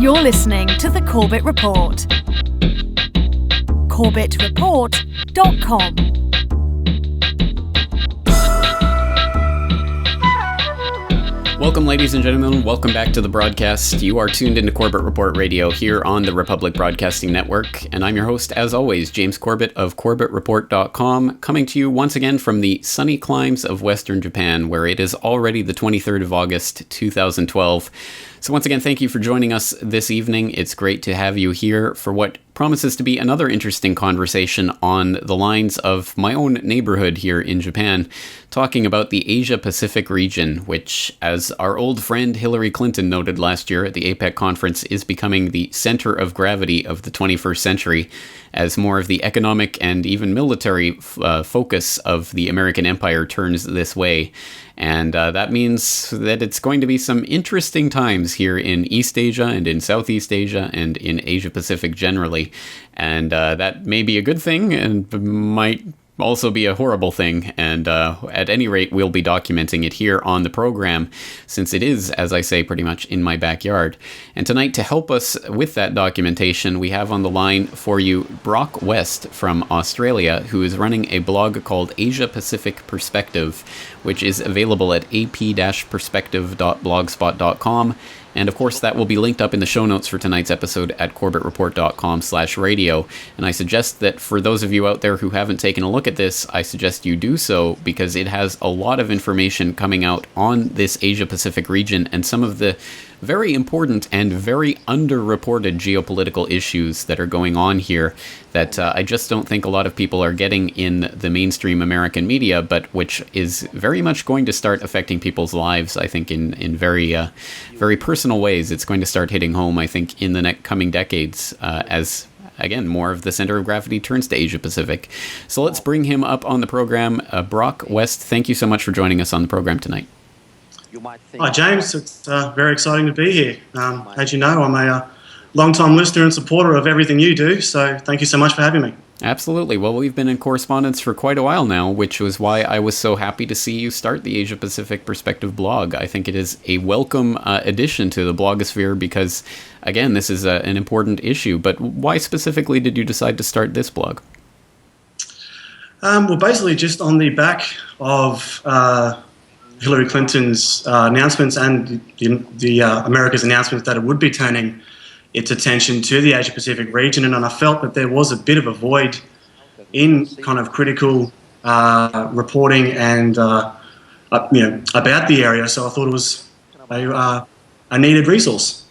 You're listening to the Corbett Report. CorbettReport.com. Welcome, ladies and gentlemen. Welcome back to the broadcast. You are tuned into Corbett Report Radio here on the Republic Broadcasting Network, and I'm your host, as always, James Corbett of CorbettReport.com, coming to you once again from the sunny climes of Western Japan, where it is already the 23rd of August, 2012. So once again, thank you for joining us this evening. It's great to have you here for what promises to be another interesting conversation on the lines of my own neighborhood here in Japan, talking about the Asia-Pacific region, which, as our old friend Hillary Clinton noted last year at the APEC conference, is becoming the center of gravity of the 21st century, as more of the economic and even military focus of the American empire turns this way. And that means that it's going to be some interesting times here in East Asia and in Southeast Asia and in Asia Pacific generally. And that may be a good thing and might also be a horrible thing. And at any rate, we'll be documenting it here on the program, since it is, as I say, pretty much in my backyard. And tonight, to help us with that documentation, we have on the line for you Broc West from Australia, who is running a blog called Asia Pacific Perspective, which is available at ap-perspective.blogspot.com. And of course, that will be linked up in the show notes for tonight's episode at corbettreport.com/radio. And I suggest that for those of you out there who haven't taken a look at this, I suggest you do so, because it has a lot of information coming out on this Asia-Pacific region and some of the very important and very underreported geopolitical issues that are going on here that I just don't think a lot of people are getting in the mainstream American media, but which is very much going to start affecting people's lives, I think, in very personal ways. It's going to start hitting home, I think, in the coming decades as, again, more of the center of gravity turns to Asia Pacific. So let's bring him up on the program. Broc West, thank you so much for joining us on the program tonight. Hi, James. It's very exciting to be here. As you know, I'm a long-time listener and supporter of everything you do, so thank you so much for having me. Absolutely. Well, we've been in correspondence for quite a while now, which was why I was so happy to see you start the Asia Pacific Perspective blog. I think it is a welcome addition to the blogosphere because, again, this is an important issue. But why specifically did you decide to start this blog? Well, basically just on the back of Hillary Clinton's announcements and the America's announcements that it would be turning its attention to the Asia-Pacific region, and I felt that there was a bit of a void in kind of critical reporting and about the area. So I thought it was a needed resource.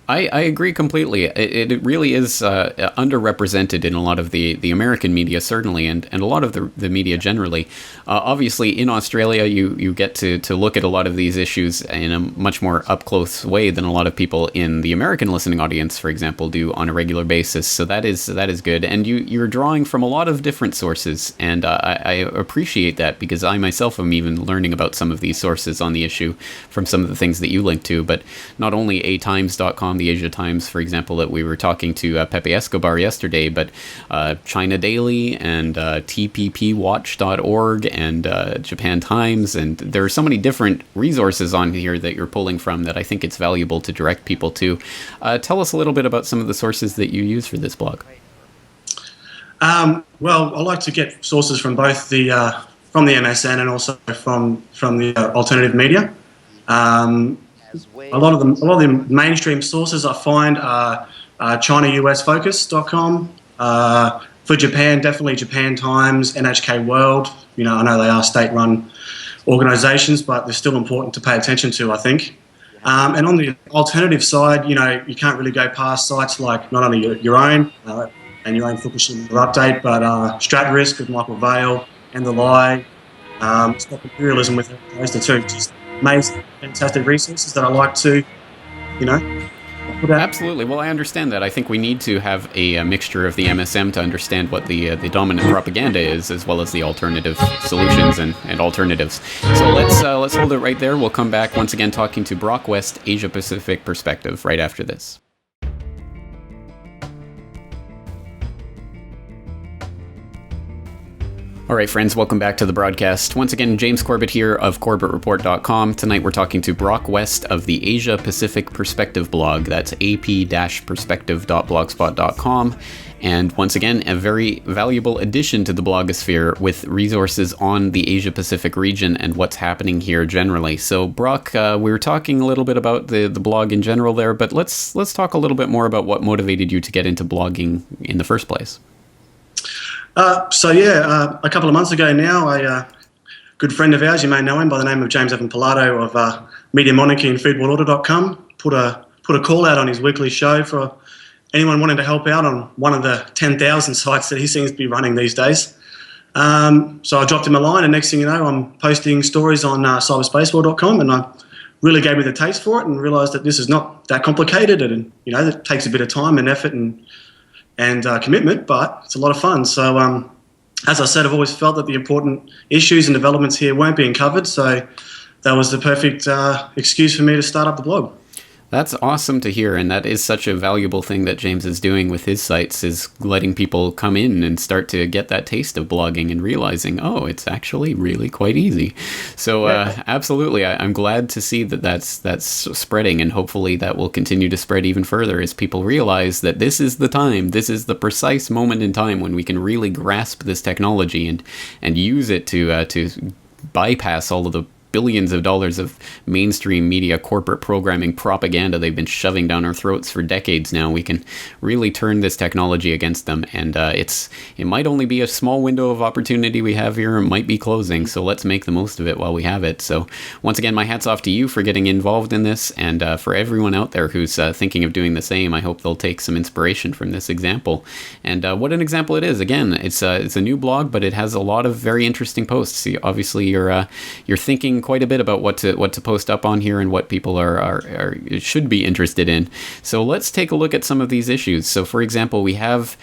I agree completely. It really is underrepresented in a lot of the American media, certainly, and a lot of the media generally. Obviously, in Australia, you get to look at a lot of these issues in a much more up-close way than a lot of people in the American listening audience, for example, do on a regular basis. So that is good. And you're drawing from a lot of different sources, and I appreciate that, because I myself am even learning about some of these sources on the issue from some of the things that you link to, but not only atimes.com, the Asia Times, for example, that we were talking to Pepe Escobar yesterday, but China Daily and tppwatch.org and Japan Times, and there are so many different resources on here that you're pulling from that I think it's valuable to direct people to. Tell us a little bit about some of the sources that you use for this blog. Well, I like to get sources from both the MSN and also from the alternative media. A lot of the mainstream sources I find are ChinaUSFocus.com. For Japan, definitely Japan Times, NHK World. I know they are state-run organisations, but they're still important to pay attention to, I think. And on the alternative side, you can't really go past sites like not only your own and your own Fukushima update, but Strat Risk with Michael Vale and The Lie, Stop Imperialism with those two. Just amazing, fantastic resources that I like to, put out. Absolutely. Well, I understand that. I think we need to have a mixture of the MSM to understand what the dominant propaganda is, as well as the alternative solutions and alternatives. So let's hold it right there. We'll come back once again talking to Broc West, Asia Pacific Perspective, right after this. All right, friends, welcome back to the broadcast. Once again, James Corbett here of CorbettReport.com. Tonight we're talking to Broc West of the Asia Pacific Perspective blog. That's ap-perspective.blogspot.com. And once again, a very valuable addition to the blogosphere with resources on the Asia Pacific region and what's happening here generally. So, Broc, we were talking a little bit about the blog in general there, but let's talk a little bit more about what motivated you to get into blogging in the first place. A couple of months ago now, a good friend of ours, you may know him by the name of James Evan Pilato of Media Monarchy and FoodWorldOrder.com, put a call out on his weekly show for anyone wanting to help out on one of the 10,000 sites that he seems to be running these days. So I dropped him a line, and next thing you know, I'm posting stories on cyberspacewar.com, and I really gave me the taste for it and realised that this is not that complicated, and it takes a bit of time and effort and commitment, but it's a lot of fun. So, as I said, I've always felt that the important issues and developments here weren't being covered, so that was the perfect excuse for me to start up the blog. That's awesome to hear, and that is such a valuable thing that James is doing with his sites, is letting people come in and start to get that taste of blogging and realizing, oh, it's actually really quite easy. So absolutely, I'm glad to see that that's spreading, and hopefully that will continue to spread even further as people realize that this is the time, this is the precise moment in time when we can really grasp this technology and use it to bypass all of the billions of dollars of mainstream media, corporate programming, propaganda they've been shoving down our throats for decades now. We can really turn this technology against them, and it might only be a small window of opportunity we have here. It might be closing, so let's make the most of it while we have it. So once again, my hat's off to you for getting involved in this, and for everyone out there who's thinking of doing the same. I hope they'll take some inspiration from this example. And what an example it is. Again, it's a new blog, but it has a lot of very interesting posts. Obviously, you're thinking quite a bit about what to post up on here and what people should be interested in. So let's take a look at some of these issues. So for example, we have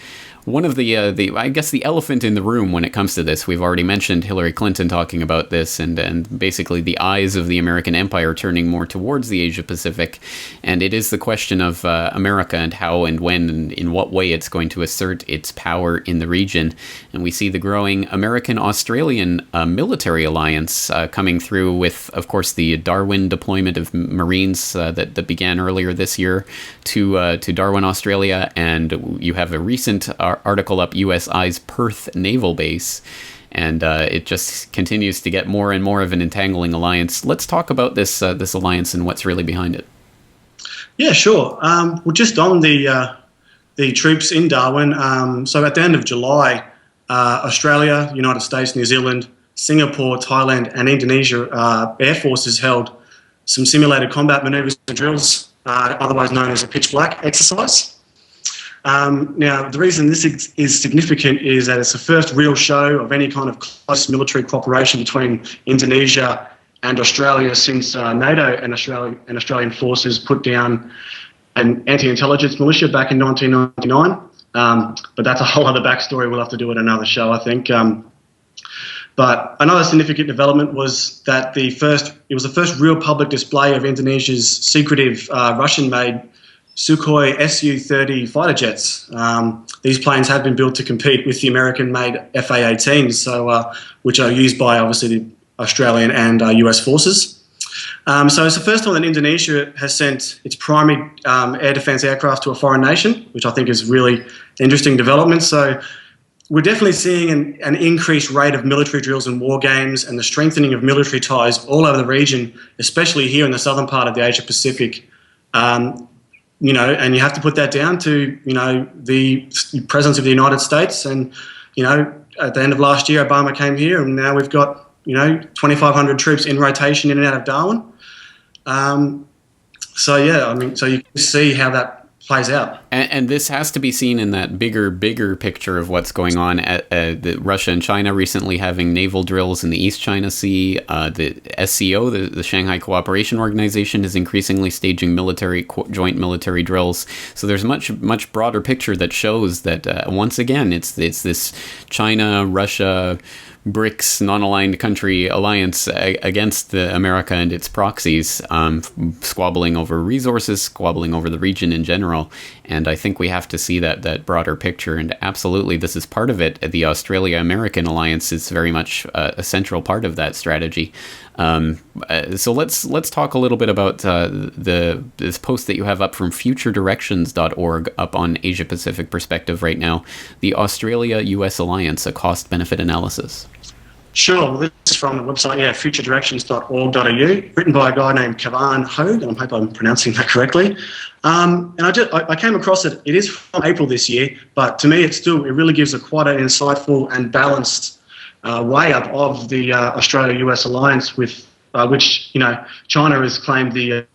one of the I guess the elephant in the room when it comes to this. We've already mentioned Hillary Clinton talking about this, and basically the eyes of the American empire turning more towards the Asia Pacific, and it is the question of America and how and when and in what way it's going to assert its power in the region. And we see the growing American-Australian military alliance coming through with, of course, the Darwin deployment of Marines that began earlier this year to Darwin, Australia, and you have a recent article up, USI's Perth Naval Base, and it just continues to get more and more of an entangling alliance. Let's talk about this alliance and what's really behind it. Yeah, sure. Well, just on the troops in Darwin, so at the end of July, Australia, United States, New Zealand, Singapore, Thailand, and Indonesia Air Forces held some simulated combat maneuvers and drills, otherwise known as a pitch black exercise. Now, the reason this is significant is that it's the first real show of any kind of close military cooperation between Indonesia and Australia since NATO and Australian forces put down an anti-intelligence militia back in 1999. But that's a whole other backstory. We'll have to do it another show, I think. But another significant development was that it was the first real public display of Indonesia's secretive Russian-made Sukhoi Su-30 fighter jets. These planes have been built to compete with the American-made FA-18s, which are used by, obviously, the Australian and US forces. So it's the first time that Indonesia has sent its primary air defence aircraft to a foreign nation, which I think is really interesting development. So we're definitely seeing an increased rate of military drills and war games and the strengthening of military ties all over the region, especially here in the southern part of the Asia Pacific. And you have to put that down to, the presence of the United States. And, at the end of last year, Obama came here, and now we've got, 2,500 troops in rotation in and out of Darwin. So you can see how that plays out. And this has to be seen in that bigger picture of what's going on at Russia and China recently having naval drills in the East China Sea. The SCO, the Shanghai Cooperation Organization, is increasingly staging joint military drills. So there's much broader picture that shows that once again it's this China, Russia, BRICS non-aligned country alliance against America and its proxies, squabbling over resources, squabbling over the region in general. And I think we have to see that broader picture. And absolutely, this is part of it. The Australia-American alliance is very much a central part of that strategy. So let's talk a little bit about this post that you have up from futuredirections.org up on Asia Pacific Perspective right now, the Australia-US Alliance, a cost-benefit analysis. Sure. Well, this is from the website, futuredirections.org.au, written by a guy named Kavan Hogue, and I hope I'm pronouncing that correctly. And I came across it. It is from April this year, but to me, it really gives quite an insightful and balanced way up of the Australia-US alliance, with which China has claimed the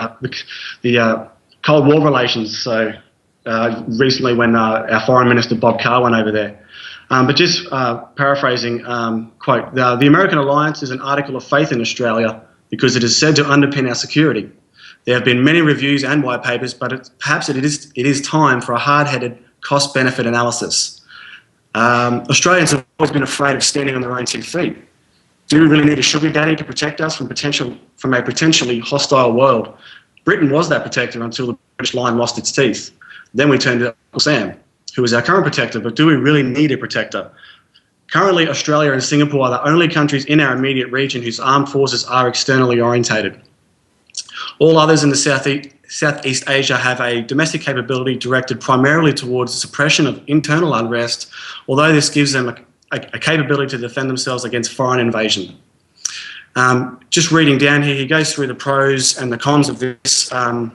Cold War relations. So recently, when our Foreign Minister Bob Carr went over there. But just paraphrasing, quote, the American alliance is an article of faith in Australia because it is said to underpin our security. There have been many reviews and white papers, but perhaps it is time for a hard-headed cost-benefit analysis. Australians have always been afraid of standing on their own 2 feet. Do we really need a sugar daddy to protect us from a potentially hostile world? Britain was that protector until the British line lost its teeth. Then we turned to Uncle Sam, who is our current protector, but do we really need a protector? Currently, Australia and Singapore are the only countries in our immediate region whose armed forces are externally orientated. All others in the Southeast Asia have a domestic capability directed primarily towards the suppression of internal unrest, although this gives them a capability to defend themselves against foreign invasion. Just reading down here, he goes through the pros and the cons of this, and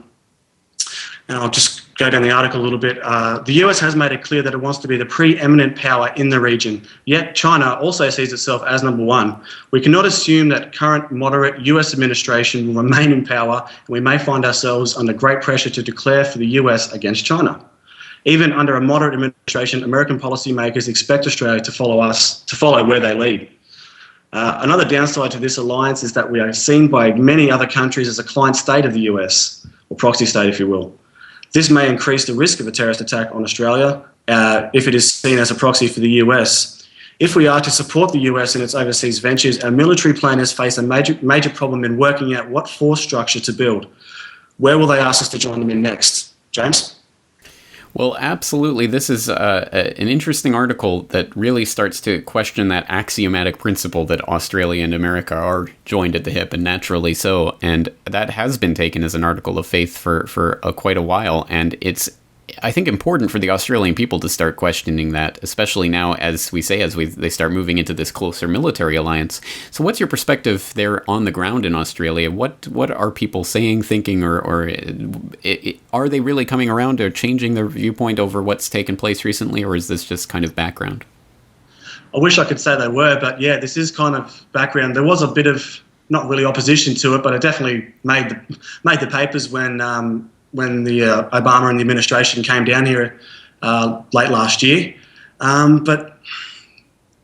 I'll just go down the article a little bit. The US has made it clear that it wants to be the preeminent power in the region, yet China also sees itself as number one. We cannot assume that current moderate US administration will remain in power, and we may find ourselves under great pressure to declare for the US against China. Even under a moderate administration, American policymakers expect Australia to follow where they lead. Another downside to this alliance is that we are seen by many other countries as a client state of the US, or proxy state, if you will. This may increase the risk of a terrorist attack on Australia if it is seen as a proxy for the US. If we are to support the US in its overseas ventures, our military planners face a major problem in working out what force structure to build. Where will they ask us to join them in next? James? Well, absolutely. This is an interesting article that really starts to question that axiomatic principle that Australia and America are joined at the hip, and naturally so. And that has been taken as an article of faith for quite a while. And it's, I think, important for the Australian people to start questioning that, especially now, as we say, they start moving into this closer military alliance. So what's your perspective there on the ground in Australia? What are people saying, thinking, or are they really coming around or changing their viewpoint over what's taken place recently, or is this just kind of background? I wish I could say they were, but yeah, this is kind of background. There was a bit of, not really opposition to it, but it definitely made the papers when the Obama and the administration came down here late last year. But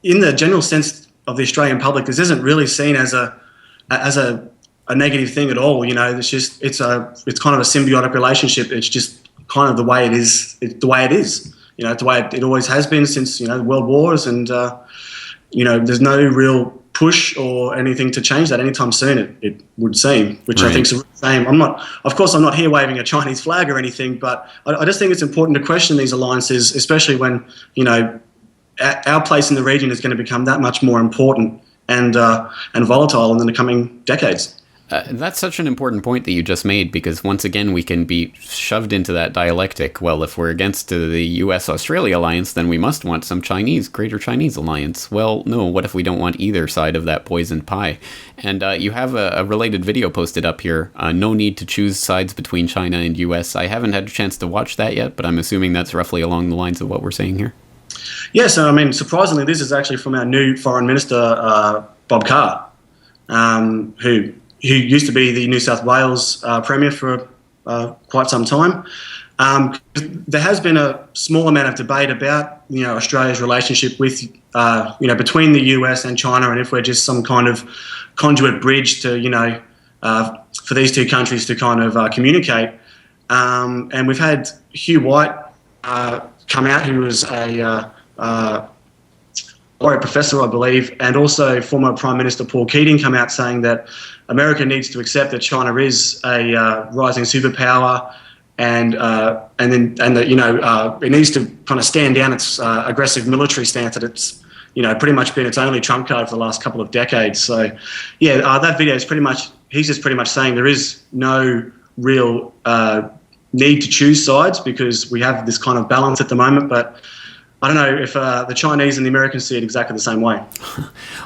in the general sense of the Australian public, this isn't really seen as a negative thing at all. It's kind of a symbiotic relationship. It's just kind of the way it is. It's the way it is. It's the way it always has been since the World Wars, and there's no real push or anything to change that anytime soon, it would seem, which right. I think is the same. I'm not here waving a Chinese flag or anything, but I just think it's important to question these alliances, especially when, our place in the region is going to become that much more important and volatile in the coming decades. That's such an important point that you just made, because once again, we can be shoved into that dialectic. Well, if we're against the US-Australia alliance, then we must want some greater Chinese alliance. Well, no, what if we don't want either side of that poisoned pie? And you have a related video posted up here, no need to choose sides between China and US. I haven't had a chance to watch that yet, but I'm assuming that's roughly along the lines of what we're saying here. Yeah, so surprisingly, this is actually from our new Foreign Minister, Bob Carr, who used to be the New South Wales Premier for quite some time. There has been a small amount of debate about Australia's relationship with between the US and China, and if we're just some kind of conduit bridge to for these two countries to kind of communicate. And we've had Hugh White come out, who was a laureate professor, I believe, and also former Prime Minister Paul Keating come out saying that America needs to accept that China is a rising superpower, and that it needs to kind of stand down its aggressive military stance that it's pretty much been its only trump card for the last couple of decades. So, that video is he's just pretty much saying there is no real need to choose sides because we have this kind of balance at the moment, but I don't know if the Chinese and the Americans see it exactly the same way.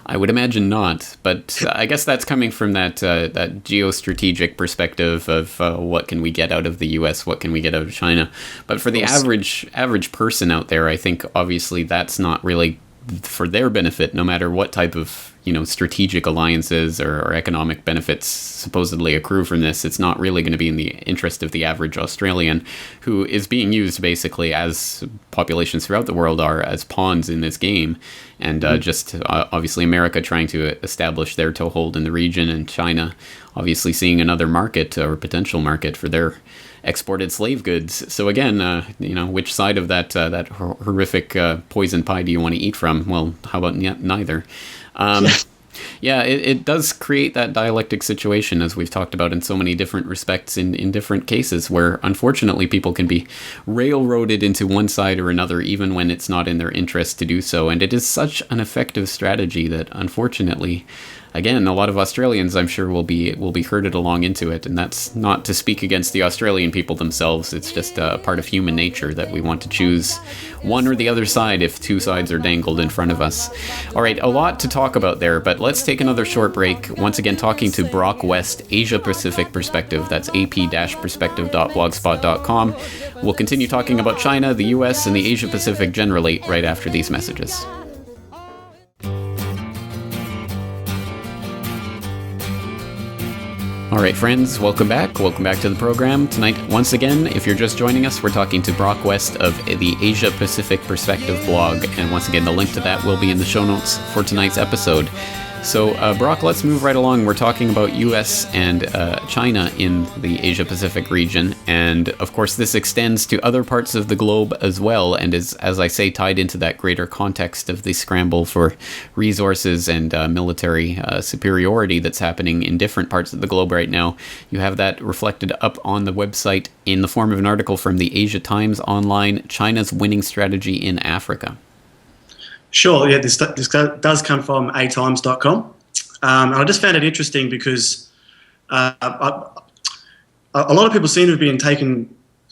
I would imagine not, but I guess that's coming from that geostrategic perspective of what can we get out of the U.S., what can we get out of China. But for the average person out there, I think obviously that's not really for their benefit, no matter what type of strategic alliances or economic benefits supposedly accrue from this. It's not really going to be in the interest of the average Australian, who is being used basically, as populations throughout the world are, as pawns in this game. And obviously America trying to establish their toehold in the region, and China obviously seeing another market or potential market for their exported slave goods. So again, which side of that horrific poison pie do you want to eat from? Well, how about neither? It does create that dialectic situation, as we've talked about in so many different respects in different cases, where unfortunately people can be railroaded into one side or another, even when it's not in their interest to do so. And it is such an effective strategy that, unfortunately, again, a lot of Australians, I'm sure, will be herded along into it. And that's not to speak against the Australian people themselves. It's just a part of human nature that we want to choose one or the other side if two sides are dangled in front of us. All right, a lot to talk about there, but let's take another short break. Once again, talking to Broc West, Asia Pacific Perspective. That's ap-perspective.blogspot.com. We'll continue talking about China, the US, and the Asia Pacific generally right after these messages. All right, friends, welcome back. Welcome back to the program. Tonight, once again, if you're just joining us, we're talking to Broc West of the Asia Pacific Perspective blog. And once again, the link to that will be in the show notes for tonight's episode. So, Broc, let's move right along. We're talking about U.S. and China in the Asia-Pacific region. And, of course, this extends to other parts of the globe as well, and is, as I say, tied into that greater context of the scramble for resources and military superiority that's happening in different parts of the globe right now. You have that reflected up on the website in the form of an article from the Asia Times Online, China's Winning Strategy in Africa. Sure, yeah, this does come from atimes.com. And I just found it interesting because a lot of people seem to have been taken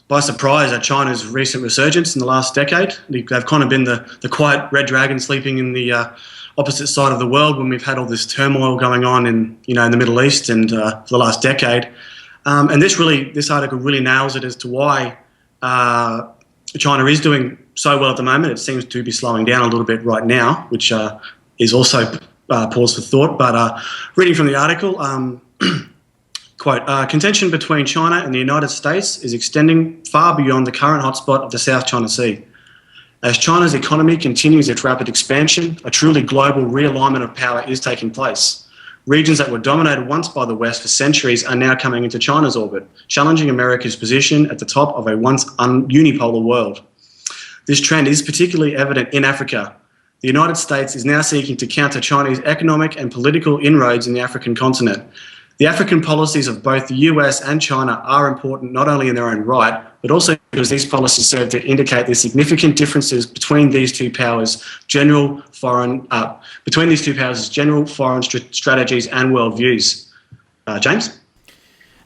by surprise at China's recent resurgence in the last decade. They've kind of been the quiet red dragon sleeping in the opposite side of the world when we've had all this turmoil going on in the Middle East and for the last decade. And this article really nails it as to why China is doing so well at the moment. It seems to be slowing down a little bit right now, which is also pause for thought. But reading from the article, quote, contention between China and the United States is extending far beyond the current hotspot of the South China Sea. As China's economy continues its rapid expansion, a truly global realignment of power is taking place. Regions that were dominated once by the West for centuries are now coming into China's orbit, challenging America's position at the top of a once unipolar world. This trend is particularly evident in Africa. The United States is now seeking to counter Chinese economic and political inroads in the African continent. The African policies of both the US and China are important not only in their own right, but also because these policies serve to indicate the significant differences between these two powers' general foreign strategies and worldviews. James?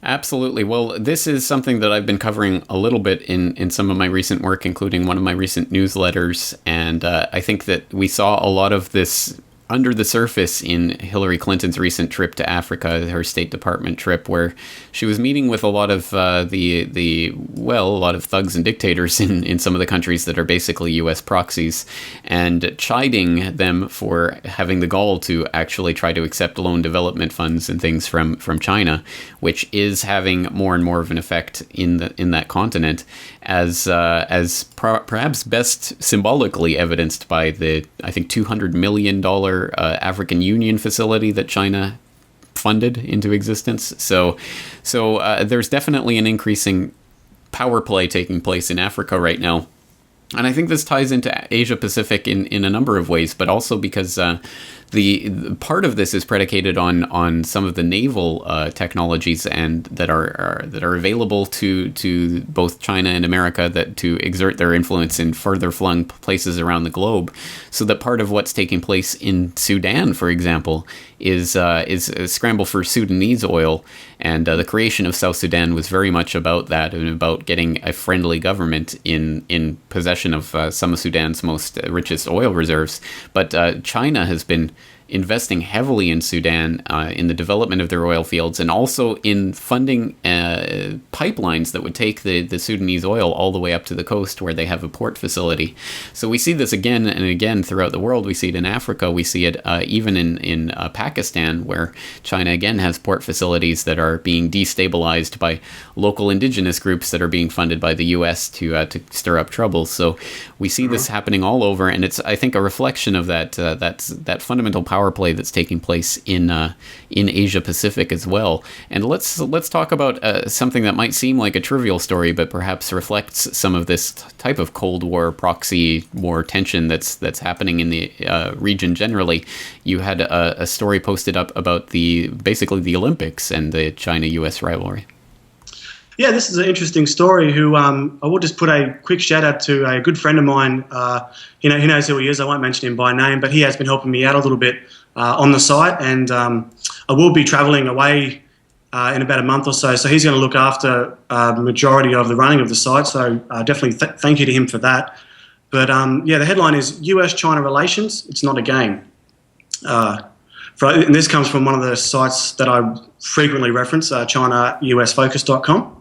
Absolutely. Well, this is something that I've been covering a little bit in some of my recent work, including one of my recent newsletters. And I think that we saw a lot of this under the surface in Hillary Clinton's recent trip to Africa, her State Department trip, where she was meeting with a lot of a lot of thugs and dictators in some of the countries that are basically U.S. proxies, and chiding them for having the gall to actually try to accept loan development funds and things from China, which is having more and more of an effect in that continent, as perhaps best symbolically evidenced by the, I think, $200 million African Union facility that China funded into existence. So there's definitely an increasing power play taking place in Africa right now. And I think this ties into Asia Pacific in a number of ways, but also because the part of this is predicated on some of the naval technologies and that are available to both China and America that to exert their influence in further flung places around the globe. So that part of what's taking place in Sudan, for example, is a scramble for Sudanese oil, and the creation of South Sudan was very much about that and about getting a friendly government in possession of some of Sudan's most richest oil reserves. But China has been investing heavily in Sudan in the development of their oil fields and also in funding pipelines that would take the Sudanese oil all the way up to the coast where they have a port facility. So we see this again and again throughout the world. We see it in Africa. We see it even in Pakistan, where China again has port facilities that are being destabilized by local indigenous groups that are being funded by the U.S. to stir up trouble. So we see this happening all over, and it's, I think, a reflection of that fundamental power play that's taking place in Asia Pacific as well. And let's talk about something that might seem like a trivial story, but perhaps reflects some of this type of Cold War, proxy war tension that's happening in the region generally. You had a story posted up about basically the Olympics and the China-U.S. rivalry. Yeah, this is an interesting story. I will just put a quick shout out to a good friend of mine. He knows who he is. I won't mention him by name, but he has been helping me out a little bit on the site. And I will be travelling away in about a month or so. So he's going to look after the majority of the running of the site. So definitely thank you to him for that. But the headline is US-China relations. It's not a game. And this comes from one of the sites that I frequently reference, ChinaUSFocus.com.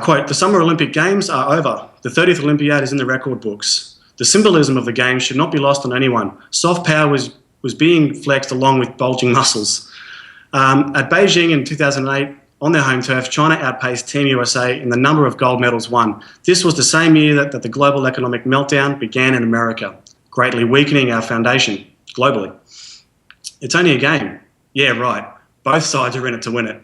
Quote, "The Summer Olympic Games are over. The 30th Olympiad is in the record books. The symbolism of the Games should not be lost on anyone. Soft power was being flexed along with bulging muscles." At Beijing in 2008, on their home turf, China outpaced Team USA in the number of gold medals won. This was the same year that the global economic meltdown began in America, greatly weakening our foundation globally. It's only a game. Yeah, right. Both sides are in it to win it.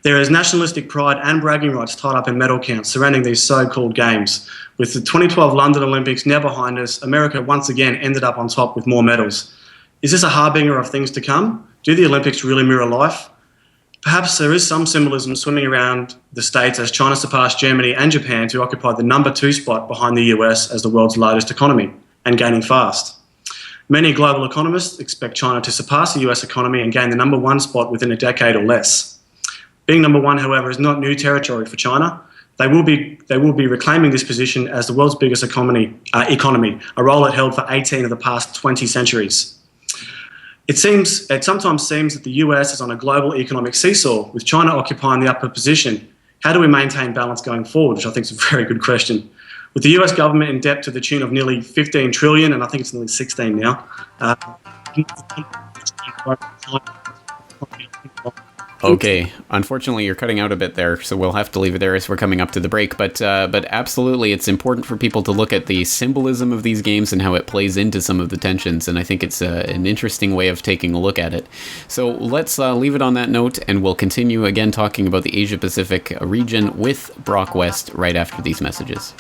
There is nationalistic pride and bragging rights tied up in medal counts surrounding these so-called games. With the 2012 London Olympics now behind us, America once again ended up on top with more medals. Is this a harbinger of things to come? Do the Olympics really mirror life? Perhaps there is some symbolism swimming around the States as China surpassed Germany and Japan to occupy the number 2 spot behind the US as the world's largest economy, and gaining fast. Many global economists expect China to surpass the US economy and gain the number 1 spot within a decade or less. Being number 1, however, is not new territory for China. They will be reclaiming this position as the world's biggest economy, a role it held for 18 of the past 20 centuries. It sometimes seems that the US is on a global economic seesaw, with China occupying the upper position. How do we maintain balance going forward? Which I think is a very good question. With the US government in debt to the tune of nearly 15 trillion, and I think it's nearly 16 now. Okay, unfortunately you're cutting out a bit there, so we'll have to leave it there as we're coming up to the break. But absolutely, it's important for people to look at the symbolism of these games and how it plays into some of the tensions, and I think it's an interesting way of taking a look at it. So let's leave it on that note, and we'll continue again talking about the Asia-Pacific region with Broc West right after these messages.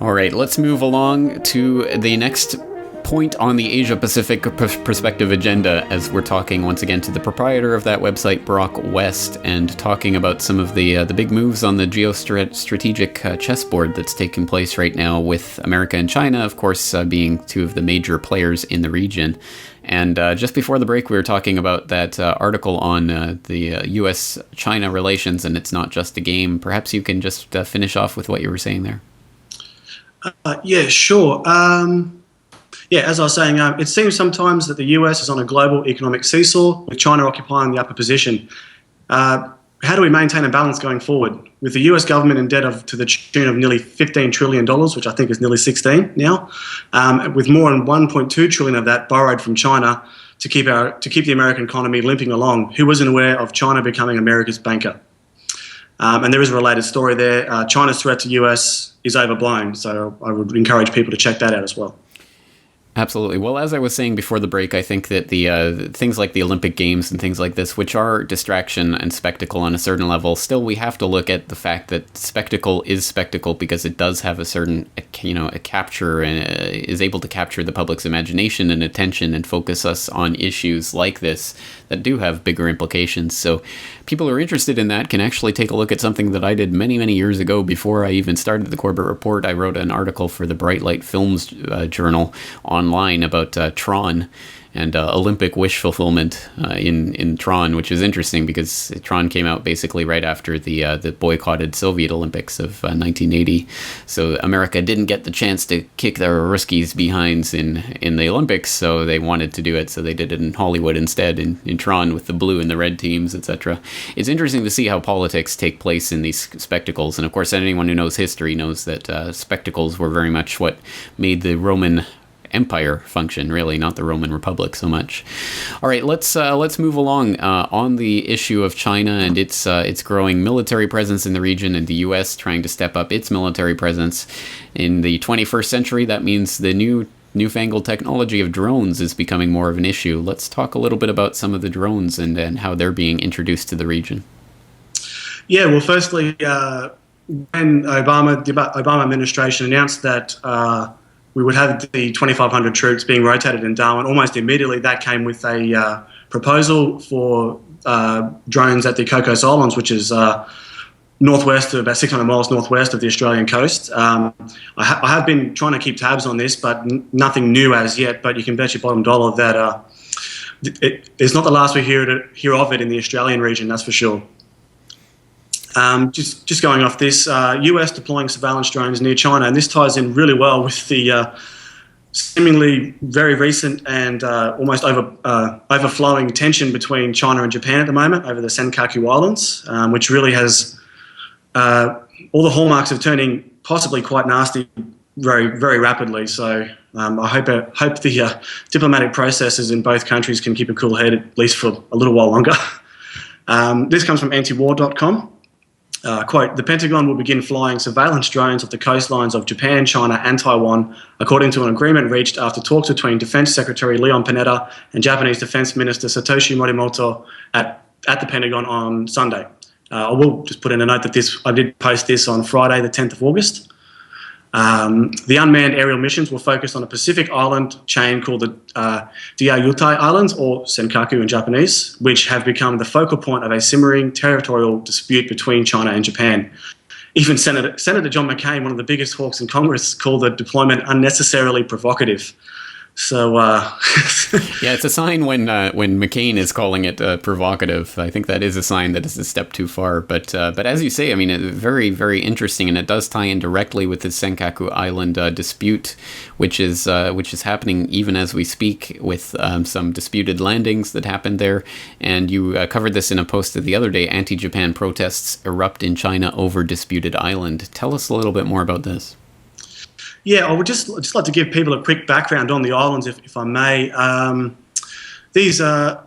All right, let's move along to the next point on the Asia-Pacific perspective agenda, as we're talking once again to the proprietor of that website, Broc West, and talking about some of the big moves on the geostrategic chessboard that's taking place right now, with America and China, of course, being two of the major players in the region. And just before the break, we were talking about that article on the U.S.-China relations, and it's not just a game. Perhaps you can just finish off with what you were saying there. Yeah, sure. As I was saying, it seems sometimes that the US is on a global economic seesaw, with China occupying the upper position. How do we maintain a balance going forward? With the US government in debt to the tune of nearly $15 trillion, which I think is nearly 16 now, with more than 1.2 trillion of that borrowed from China to keep the American economy limping along. Who wasn't aware of China becoming America's banker? And there is a related story there. China's threat to US is overblown, so I would encourage people to check that out as well. Absolutely. Well, as I was saying before the break, I think that the things like the Olympic Games and things like this, which are distraction and spectacle on a certain level, still we have to look at the fact that spectacle is spectacle because it does have a certain, a capture and is able to capture the public's imagination and attention and focus us on issues like this that do have bigger implications. So people who are interested in that can actually take a look at something that I did many, many years ago before I even started the Corbett Report. I wrote an article for the Bright Light Films Journal online about Tron and Olympic wish fulfillment in Tron, which is interesting because Tron came out basically right after the boycotted Soviet Olympics of 1980. So America didn't get the chance to kick their Ruskies behinds in the Olympics, so they wanted to do it. So they did it in Hollywood instead, in Tron with the blue and the red teams, etc. It's interesting to see how politics take place in these spectacles. And of course, anyone who knows history knows that spectacles were very much what made the Roman Empire function, really, not the Roman Republic so much. All right, let's move along on the issue of China and its growing military presence in the region, and the U.S. trying to step up its military presence in the 21st century. That means the newfangled technology of drones is becoming more of an issue. Let's talk a little bit about some of the drones and how they're being introduced to the region. Yeah, well, firstly, when the Obama administration announced that we would have the 2,500 troops being rotated in Darwin, almost immediately that came with a proposal for drones at the Cocos Islands, which is northwest, about 600 miles northwest of the Australian coast. I have been trying to keep tabs on this, but nothing new as yet. But you can bet your bottom dollar that it's not the last we hear of it in the Australian region, that's for sure. Just going off this, US deploying surveillance drones near China, and this ties in really well with the seemingly very recent and almost overflowing tension between China and Japan at the moment over the Senkaku Islands, which really has all the hallmarks of turning possibly quite nasty very, very rapidly. So I hope the diplomatic processes in both countries can keep a cool head at least for a little while longer. This comes from antiwar.com. Quote, the Pentagon will begin flying surveillance drones off the coastlines of Japan, China and Taiwan, according to an agreement reached after talks between Defense Secretary Leon Panetta and Japanese Defense Minister Satoshi Morimoto at the Pentagon on Sunday. I will just put in a note that I did post this on Friday, the 10th of August. The unmanned aerial missions will focus on a Pacific island chain called the Diaoyutai Islands, or Senkaku in Japanese, which have become the focal point of a simmering territorial dispute between China and Japan. Even Senator John McCain, one of the biggest hawks in Congress, called the deployment unnecessarily provocative. So yeah, it's a sign when McCain is calling it provocative. I think that is a sign that it's a step too far. But as you say, I mean, very, very interesting, and it does tie in directly with the Senkaku Island dispute, which is happening even as we speak, with some disputed landings that happened there. And you covered this in a post the other day. Anti-Japan protests erupt in China over disputed island. Tell us a little bit more about this. Yeah, I would just like to give people a quick background on the islands, if I may. These 8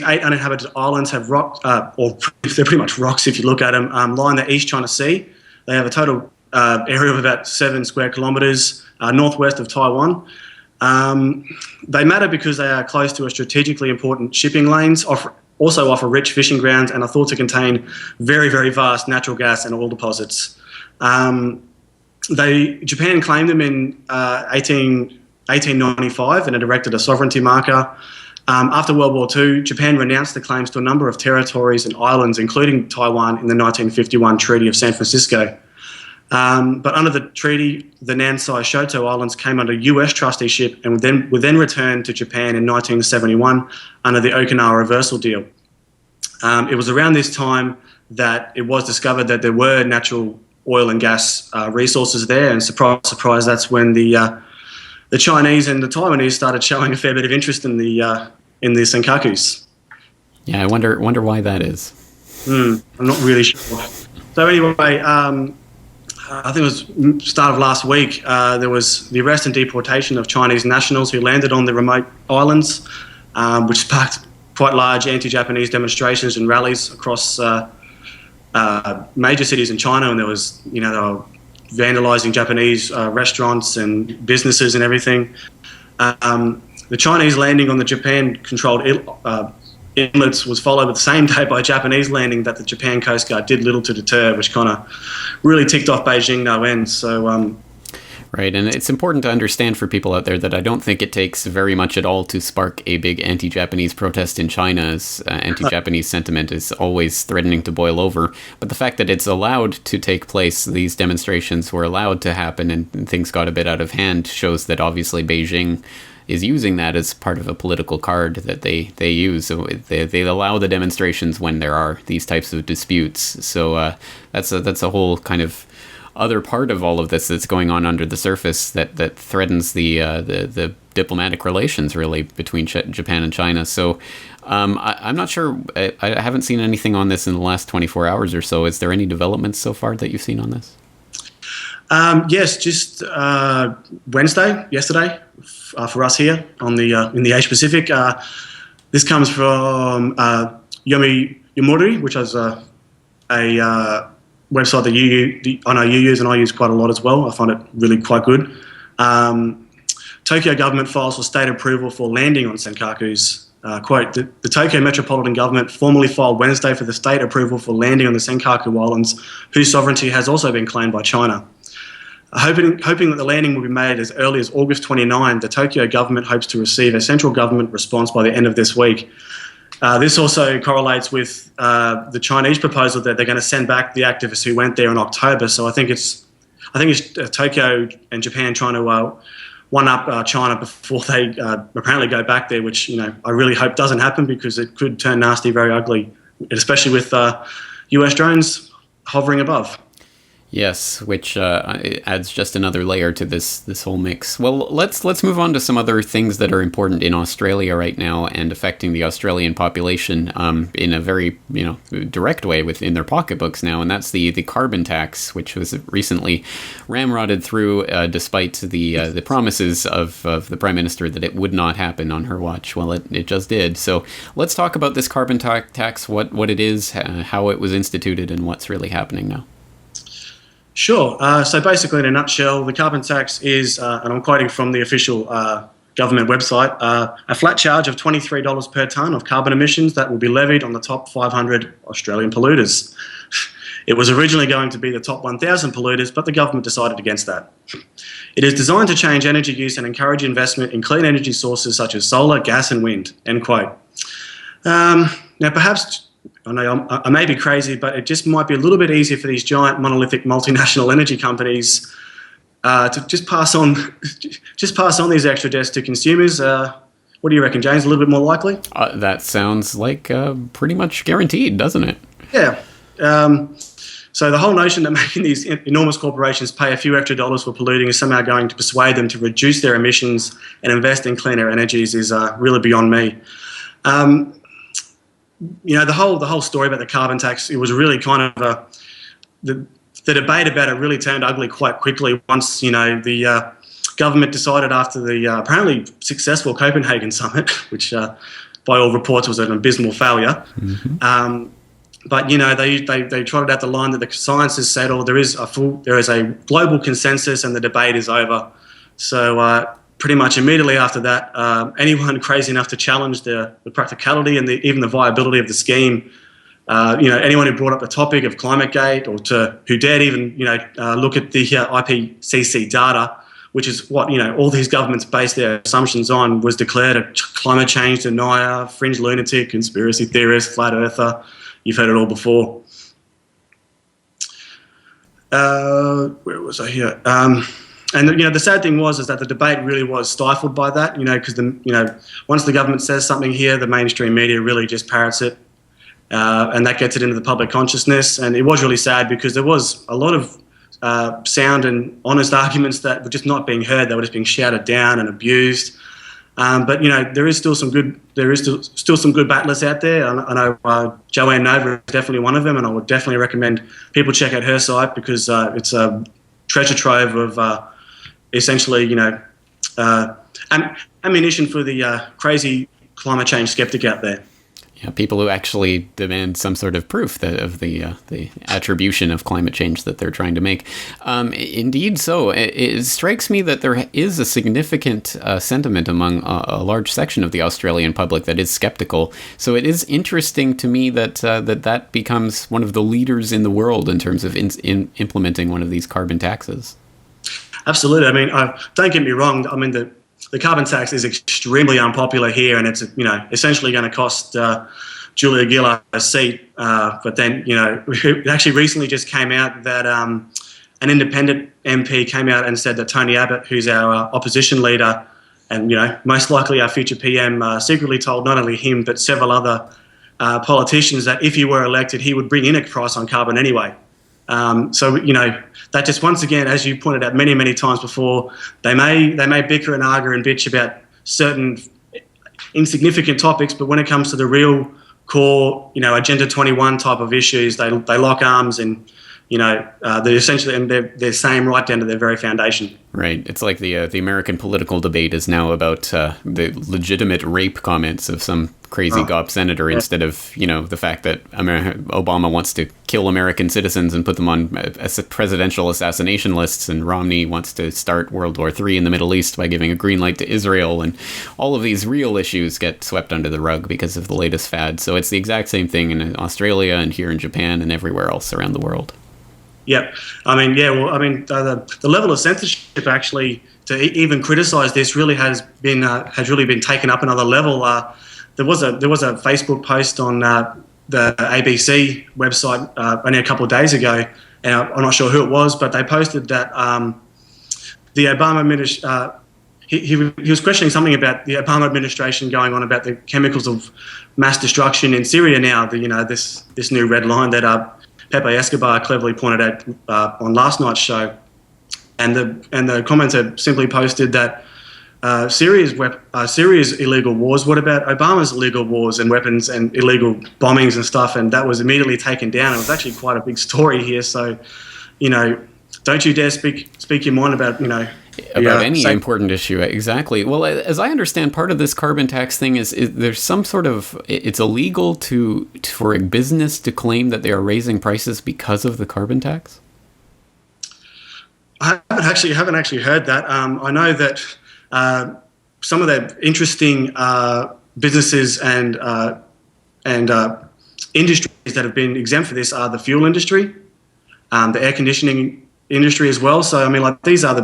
uninhabited islands have rock, or they're pretty much rocks if you look at them, line the East China Sea. They have a total area of about 7 square kilometres northwest of Taiwan. They matter because they are close to a strategically important shipping lanes, also offer rich fishing grounds, and are thought to contain very, very vast natural gas and oil deposits. Japan claimed them in 1895 and it erected a sovereignty marker. After World War II, Japan renounced the claims to a number of territories and islands, including Taiwan, in the 1951 Treaty of San Francisco. But under the treaty, the Nansei Shoto Islands came under US trusteeship and were then returned to Japan in 1971 under the Okinawa Reversal Deal. It was around this time that it was discovered that there were natural oil and gas resources there, and surprise, surprise, that's when the Chinese and the Taiwanese started showing a fair bit of interest in the Senkakus. Yeah, I wonder why that is. I'm not really sure. So anyway, I think it was start of last week. There was the arrest and deportation of Chinese nationals who landed on the remote islands, which sparked quite large anti-Japanese demonstrations and rallies across major cities in China, and they were vandalizing Japanese restaurants and businesses and everything. The Chinese landing on the Japan-controlled inlets was followed the same day by a Japanese landing that the Japan Coast Guard did little to deter, which kind of really ticked off Beijing no end. So, right, and it's important to understand for people out there that I don't think it takes very much at all to spark a big anti-Japanese protest in China, as anti-Japanese sentiment is always threatening to boil over. But the fact that it's allowed to take place, these demonstrations were allowed to happen, and things got a bit out of hand, shows that obviously Beijing is using that as part of a political card that they use. So they allow the demonstrations when there are these types of disputes. So that's a whole kind of other part of all of this that's going on under the surface that threatens the diplomatic relations really between Japan and China. So I'm not sure. I haven't seen anything on this in the last 24 hours or so. Is there any developments so far that you've seen on this? Yes, just yesterday, for us here on the in the Asia Pacific. This comes from Yomi Yomori, which is a website that I know you use and I use quite a lot as well. I find it really quite good. Tokyo government files for state approval for landing on Senkaku's. Quote, the Tokyo Metropolitan Government formally filed Wednesday for the state approval for landing on the Senkaku Islands, whose sovereignty has also been claimed by China. Hoping that the landing will be made as early as August 29, the Tokyo government hopes to receive a central government response by the end of this week. This also correlates with the Chinese proposal that they're going to send back the activists who went there in October. So I think it's Tokyo and Japan trying to one up China before they apparently go back there, which I really hope doesn't happen because it could turn nasty, very ugly, especially with US drones hovering above. Yes, which adds just another layer to this whole mix. Well, let's move on to some other things that are important in Australia right now and affecting the Australian population in a very direct way within their pocketbooks now, and that's the carbon tax, which was recently ramrodded through despite the promises of the Prime Minister that it would not happen on her watch. Well, it just did. So let's talk about this carbon tax, what it is, how it was instituted, and what's really happening now. Sure. So basically, in a nutshell, the carbon tax is, and I'm quoting from the official government website, a flat charge of $23 per tonne of carbon emissions that will be levied on the top 500 Australian polluters. It was originally going to be the top 1,000 polluters, but the government decided against that. It is designed to change energy use and encourage investment in clean energy sources such as solar, gas and wind, end quote. Now, perhaps I know I may be crazy, but it just might be a little bit easier for these giant monolithic multinational energy companies to just pass on these extra deaths to consumers. What do you reckon, James? A little bit more likely? That sounds like pretty much guaranteed, doesn't it? Yeah. So the whole notion that making these enormous corporations pay a few extra dollars for polluting is somehow going to persuade them to reduce their emissions and invest in cleaner energies is really beyond me. The whole story about the carbon tax, it was really kind of the debate about it really turned ugly quite quickly once, the government decided after the apparently successful Copenhagen summit, which by all reports was an abysmal failure. Mm-hmm. But they trotted out the line that the science has settled. There is a global consensus and the debate is over. So pretty much immediately after that, anyone crazy enough to challenge the practicality and even the viability of the scheme, anyone who brought up the topic of ClimateGate or who dared even look at the IPCC data, which is what all these governments base their assumptions on, was declared a climate change denier, fringe lunatic, conspiracy theorist, flat earther. You've heard it all before. Where was I here? And the sad thing is that the debate really was stifled by that, because once the government says something here, the mainstream media really just parrots it, and that gets it into the public consciousness. And it was really sad because there was a lot of sound and honest arguments that were just not being heard; they were just being shouted down and abused. But there is still some good battlers out there. I know Joanne Nova is definitely one of them, and I would definitely recommend people check out her site because it's a treasure trove of essentially, ammunition for the crazy climate change skeptic out there. Yeah, people who actually demand some sort of proof of the attribution of climate change that they're trying to make. Indeed, so it strikes me that there is a significant sentiment among a large section of the Australian public that is skeptical. So it is interesting to me that that becomes one of the leaders in the world in terms of in implementing one of these carbon taxes. Absolutely. I mean, don't get me wrong. I mean, the carbon tax is extremely unpopular here, and it's essentially going to cost Julia Gillard a seat. But then it actually recently just came out that an independent MP came out and said that Tony Abbott, who's our opposition leader, and most likely our future PM, secretly told not only him but several other politicians that if he were elected, he would bring in a price on carbon anyway. So that just once again, as you pointed out many times before, they may bicker and argue and bitch about certain insignificant topics, but when it comes to the real core, Agenda 21 type of issues, they lock arms, and they're essentially, and they're saying right down to their very foundation. Right. It's like the American political debate is now about the legitimate rape comments of some crazy GOP senator instead of, the fact that Obama wants to kill American citizens and put them on presidential assassination lists, and Romney wants to start World War III in the Middle East by giving a green light to Israel, and all of these real issues get swept under the rug because of the latest fad. So it's the exact same thing in Australia and here in Japan and everywhere else around the world. Yep. I mean, the level of censorship actually to even criticise this really has really been taken up another level. There was a Facebook post on the ABC website only a couple of days ago, and I'm not sure who it was, but they posted that the Obama administration. He was questioning something about the Obama administration going on about the chemicals of mass destruction in Syria now. This new red line that Pepe Escobar cleverly pointed out on last night's show, and the commenter simply posted that Syria's illegal wars. What about Obama's illegal wars and weapons and illegal bombings and stuff? And that was immediately taken down. It was actually quite a big story here. So, don't you dare speak your mind about about any important issue. Exactly. Well, as I understand, part of this carbon tax thing is there's some sort of, it's illegal for a business to claim that they are raising prices because of the carbon tax. I haven't actually heard that. I know that some of the interesting businesses and industries that have been exempt for this are the fuel industry, the air conditioning industry as well. So, I mean, these are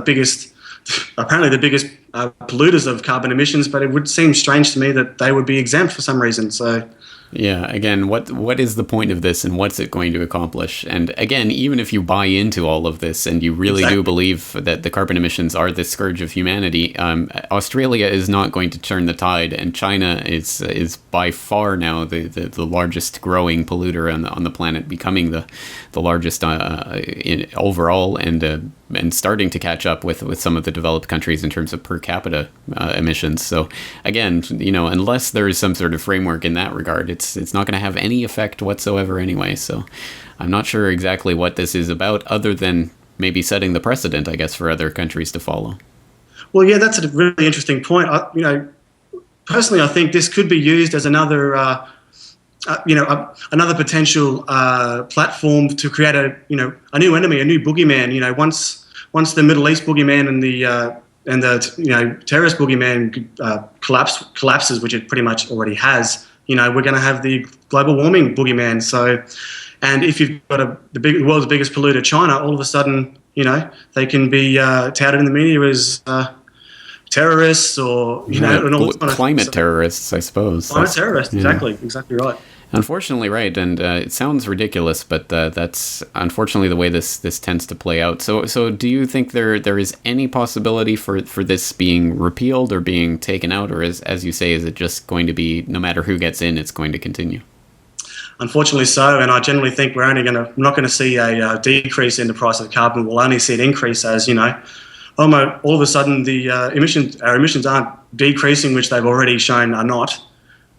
apparently the biggest polluters of carbon emissions, but it would seem strange to me that they would be exempt for some reason. So, yeah, again, what is the point of this, and what's it going to accomplish? And again, even if you buy into all of this and you really do believe that the carbon emissions are the scourge of humanity, Australia is not going to turn the tide, and China is by far now the largest growing polluter on the planet, becoming the largest overall, and starting to catch up with some of the developed countries in terms of per capita emissions. So again, unless there is some sort of framework in that regard, it's not going to have any effect whatsoever anyway. So I'm not sure exactly what this is about, other than maybe setting the precedent, I guess, for other countries to follow. Well, yeah, that's a really interesting point. Personally, I think this could be used as another another potential platform to create a new enemy, a new boogeyman. Once the Middle East boogeyman and the terrorist boogeyman collapses, which it pretty much already has, we're going to have the global warming boogeyman. So, and if you've got the world's biggest polluter, China, all of a sudden, they can be touted in the media as terrorists, or and all climate terrorists, I suppose. Climate terrorists, exactly right. Unfortunately, right, and it sounds ridiculous, but that's unfortunately the way this tends to play out. So do you think there is any possibility for this being repealed or being taken out, or as you say, is it just going to be, no matter who gets in, it's going to continue? Unfortunately so, and I generally think we're not going to see a decrease in the price of carbon. We'll only see an increase as, all of a sudden our emissions aren't decreasing, which they've already shown are not.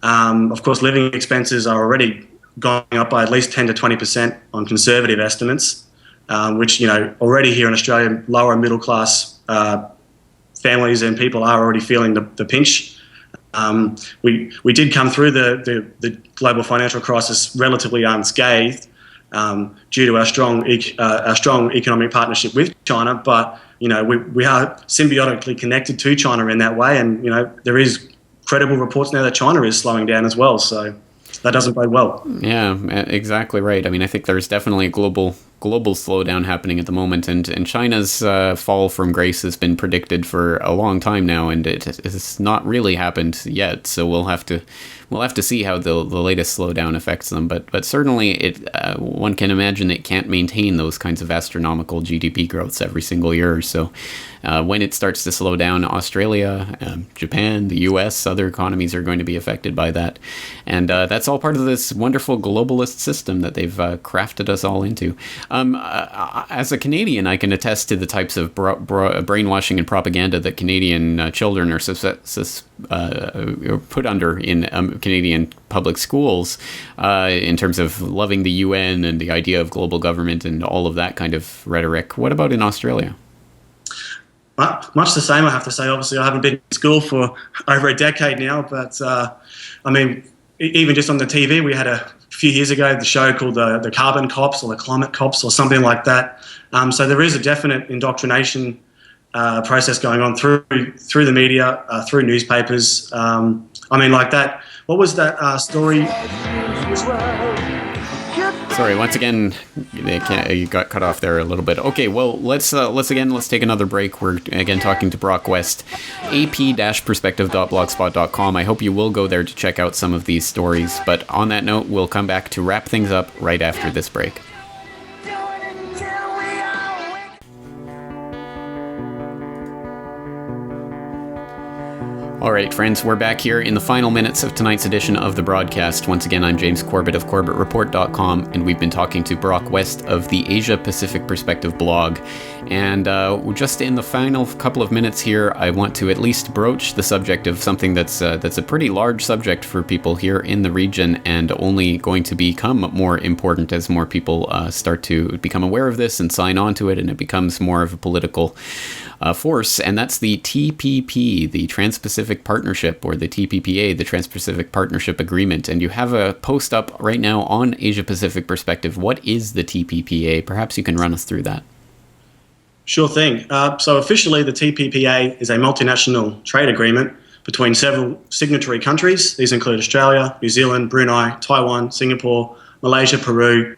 Of course, living expenses are already going up by at least 10 to 20% on conservative estimates, which, already here in Australia, lower and middle class families and people are already feeling the pinch. we did come through the global financial crisis relatively unscathed due to our strong economic partnership with China. But we are symbiotically connected to China in that way, and there is credible reports now that China is slowing down as well. So that doesn't bode well. Yeah, exactly right. I mean, I think there's definitely a global slowdown happening at the moment, and China's fall from grace has been predicted for a long time now, and it has not really happened yet. So we'll have to see how the latest slowdown affects them. But certainly, one can imagine it can't maintain those kinds of astronomical GDP growths every single year. So when it starts to slow down, Australia, Japan, the US, other economies are going to be affected by that, and that's all part of this wonderful globalist system that they've crafted us all into. As a Canadian, I can attest to the types of brainwashing and propaganda that Canadian children are put under in Canadian public schools in terms of loving the UN and the idea of global government and all of that kind of rhetoric. What about in Australia? Much the same, I have to say. Obviously, I haven't been in school for over a decade now, but I mean, even just on the TV, we had a few years ago the show called the Carbon Cops or the Climate Cops or something like that. So there is a definite indoctrination process going on through the media, through newspapers. I mean, like that. What was that story? Sorry, once again, you got cut off there a little bit. Okay, well, let's take another break. We're again talking to Broc West, ap-perspective.blogspot.com. I hope you will go there to check out some of these stories. But on that note, we'll come back to wrap things up right after this break. All right, friends, we're back here in the final minutes of tonight's edition of the broadcast. Once again, I'm James Corbett of CorbettReport.com, and we've been talking to Broc West of the Asia Pacific Perspective blog. And just in the final couple of minutes here, I want to at least broach the subject of something that's a pretty large subject for people here in the region, and only going to become more important as more people start to become aware of this and sign on to it, and it becomes more of a political force, and that's the TPP, the Trans-Pacific Partnership, or the TPPA, the Trans-Pacific Partnership Agreement. And you have a post up right now on Asia Pacific Perspective. What is the TPPA? Perhaps you can run us through that. Sure thing. So officially, the TPPA is a multinational trade agreement between several signatory countries. These include Australia, New Zealand, Brunei, Taiwan, Singapore, Malaysia, Peru,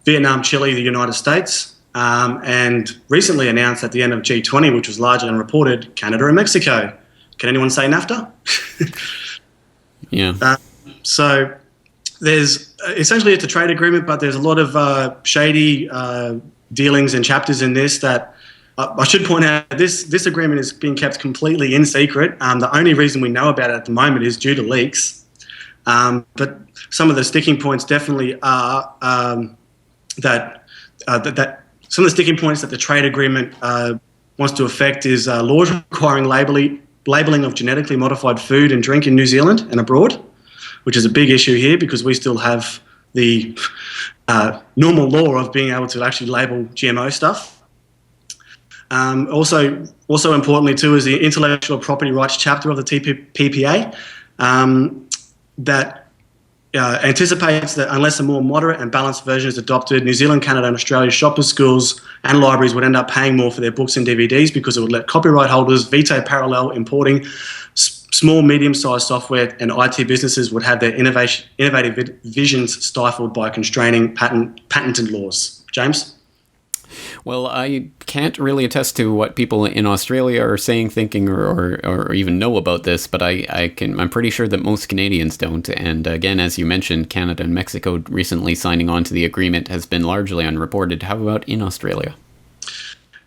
Vietnam, Chile, the United States, and recently announced at the end of G20, which was largely unreported, Canada and Mexico. Can anyone say NAFTA? Yeah. So there's essentially it's a trade agreement, but there's a lot of shady dealings and chapters in this that I should point out. This agreement is being kept completely in secret. The only reason we know about it at the moment is due to leaks. But some of the sticking points definitely are that some of the sticking points that the trade agreement wants to affect is laws requiring labelling of genetically modified food and drink in New Zealand and abroad, which is a big issue here because we still have the normal law of being able to actually label GMO stuff. Also importantly too is the intellectual property rights chapter of the TPPA that anticipates that unless a more moderate and balanced version is adopted, New Zealand, Canada and Australia shoppers, schools and libraries would end up paying more for their books and DVDs because it would let copyright holders veto parallel importing. Small, medium-sized software and IT businesses would have their innovative visions stifled by constraining patented laws. James? Well, I can't really attest to what people in Australia are saying, thinking, or even know about this, but I'm pretty sure that most Canadians don't. And again, as you mentioned, Canada and Mexico recently signing on to the agreement has been largely unreported. How about in Australia?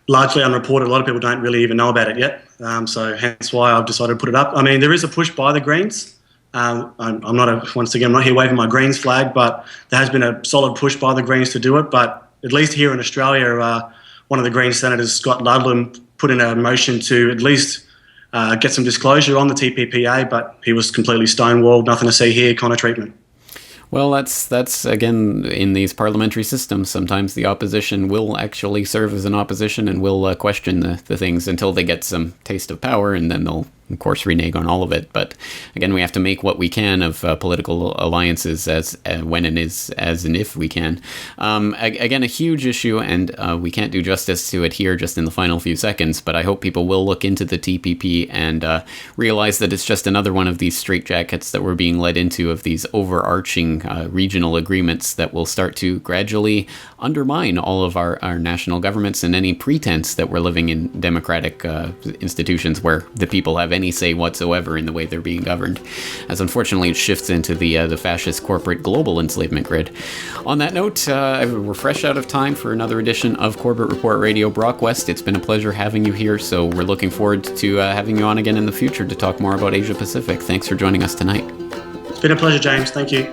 Largely unreported. A lot of people don't really even know about it yet. So hence why I've decided to put it up. I mean, there is a push by the Greens. I'm not here waving my Greens flag, but there has been a solid push by the Greens to do it. But at least here in Australia, one of the Green senators, Scott Ludlam, put in a motion to at least get some disclosure on the TPPA, but he was completely stonewalled, nothing to see here kind of treatment. Well, that's again, in these parliamentary systems, sometimes the opposition will actually serve as an opposition and will question the things until they get some taste of power, and then they'll of course, renege on all of it. But again, we have to make what we can of political alliances as when and as and if we can. Again, a huge issue, and we can't do justice to it here just in the final few seconds, but I hope people will look into the TPP and realize that it's just another one of these straitjackets that we're being led into, of these overarching regional agreements that will start to gradually undermine all of our national governments and any pretense that we're living in democratic institutions where the people have any say whatsoever in the way they're being governed, as unfortunately it shifts into the fascist corporate global enslavement grid. On that note, we're fresh out of time for another edition of Corbett Report Radio. Broc West, it's been a pleasure having you here, so we're looking forward to having you on again in the future to talk more about Asia Pacific. Thanks for joining us tonight. It's been a pleasure, James. Thank you.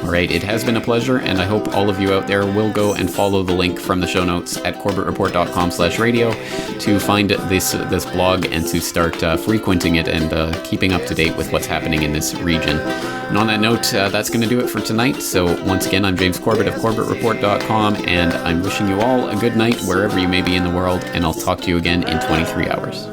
All right, it has been a pleasure, and I hope all of you out there will go and follow the link from the show notes at corbettreport.com/radio to find this blog and to start frequenting it and keeping up to date with what's happening in this region. And on that note, that's going to do it for tonight. So once again, I'm James Corbett of corbettreport.com, and I'm wishing you all a good night wherever you may be in the world, and I'll talk to you again in 23 hours.